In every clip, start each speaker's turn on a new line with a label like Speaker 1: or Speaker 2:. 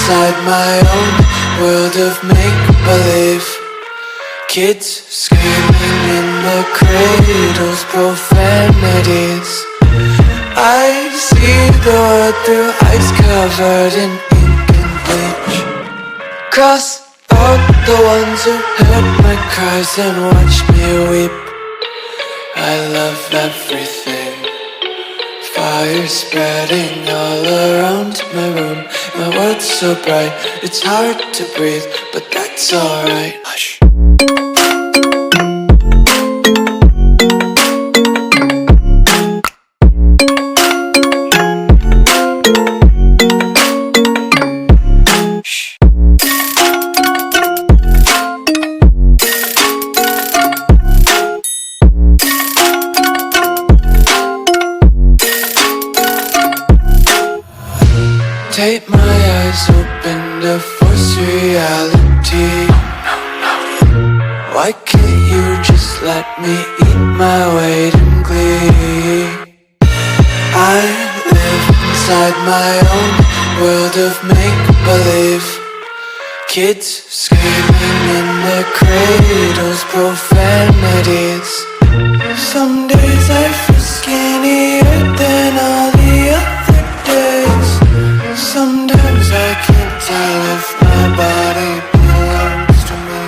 Speaker 1: inside my own world of make-believe. Kids screaming in the cradles, profanities. I see the world through ice covered in ink and bleach. Cross out the ones who heard my cries and watched me weep. I love everything. Fire spreading all around my room. My world's so bright, it's hard to breathe, but that's alright. Hush. Tape my eyes open to force reality. Why can't you just let me eat my weight in glee? I live inside my own world of make-believe. Kids screaming in the cradles, profanities. Some days I feel skinnier than all the other days. Sometimes I can't tell if my body belongs to me.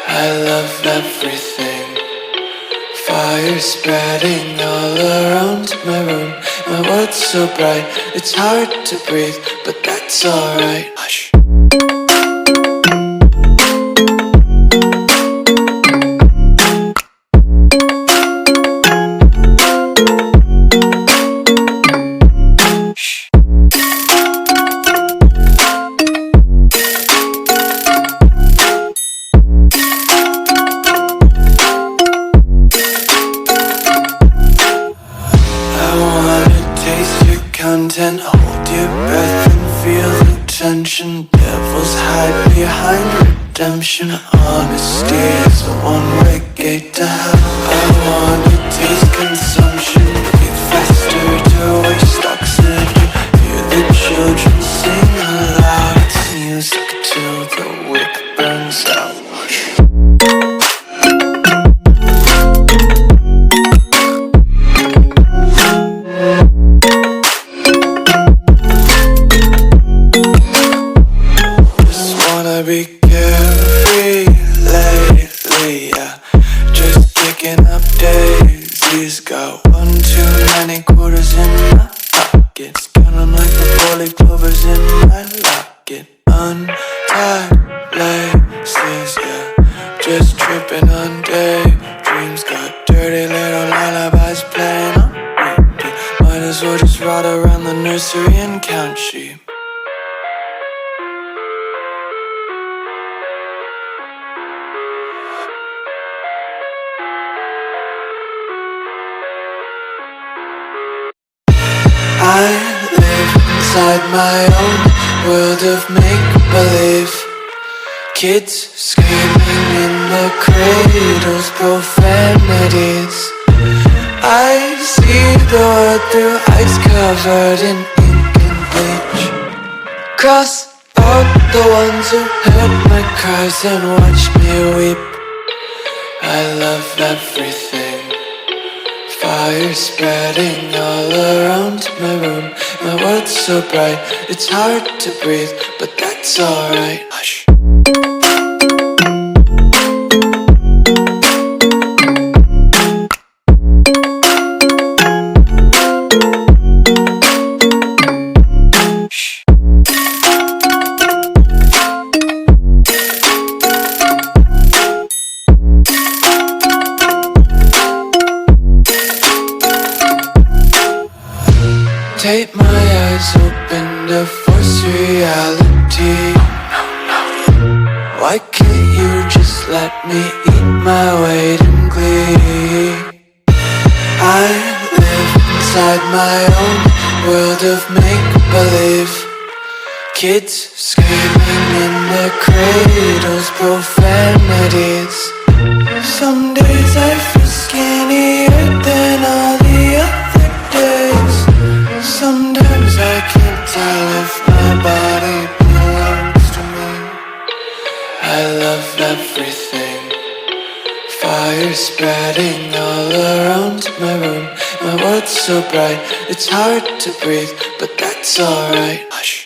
Speaker 1: I love everything. Fire spreading all around my room. My world's so bright, it's hard to breathe, but that's alright. Hush. Content, hold your breath and feel the tension. Devils hide behind redemption. Honesty is a one-way gate to hell. I wanna taste consumption. Breathe faster to waste oxygen. Hear the children sing aloud. It's music till the wick burns out. Be carefree lately, yeah. Just picking up daisies. Got one too many quarters in my pockets. Counting like the 4-leaf clovers in my locket. Untied laces, yeah. Just tripping on daydreams. Got dirty little lullabies playing on repeat. Might as well just ride around the nursery and count sheep. I live inside my own world of make-believe. Kids screaming in the cradles, profanities. I see the world through ice covered in ink and bleach. Cross out the ones who heard my cries and watched me weep. I love everything. Fire spreading all around my room. My world's so bright, it's hard to breathe, but that's alright. Hush. Tape my eyes open to force reality. Why can't you just let me eat my weight in glee? I live inside my own world of make-believe. Kids screaming in the cradles, profanities. Some days I feel skinnier than all the other days. Sometimes I can't tell if my body all around my room. My world's so bright, it's hard to breathe, but that's alright. Hush.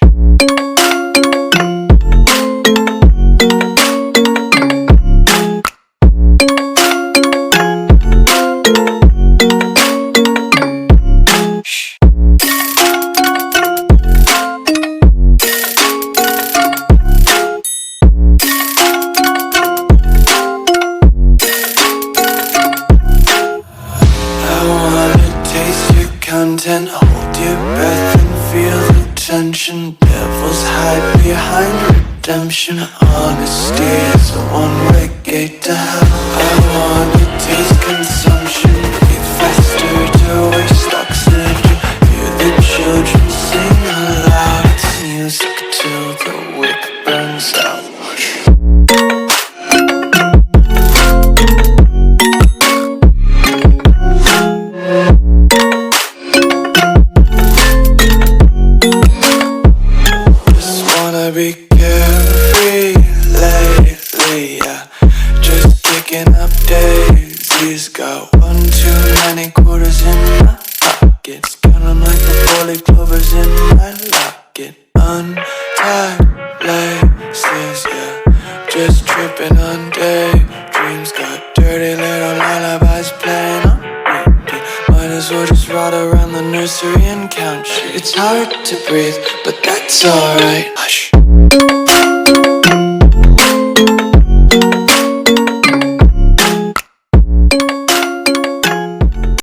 Speaker 1: Content, hold your breath and feel the tension. Devils hide behind redemption. Honesty is a one-way gate to hell. I wanna taste consumption, breathe faster to waste oxygen. Hear the children sing aloud. It's music till the wick burns out. Be carefree lately, yeah. Just picking up daisies. Got one too many quarters in my pockets. Count 'em like the four-leaf clovers in my locket. Untied laces, yeah. Just tripping on daydreams. Got dirty little lullabies playing on repeat. Might as well just ride around the nursery and count sheep. It's hard to breathe, but that's alright. Hush.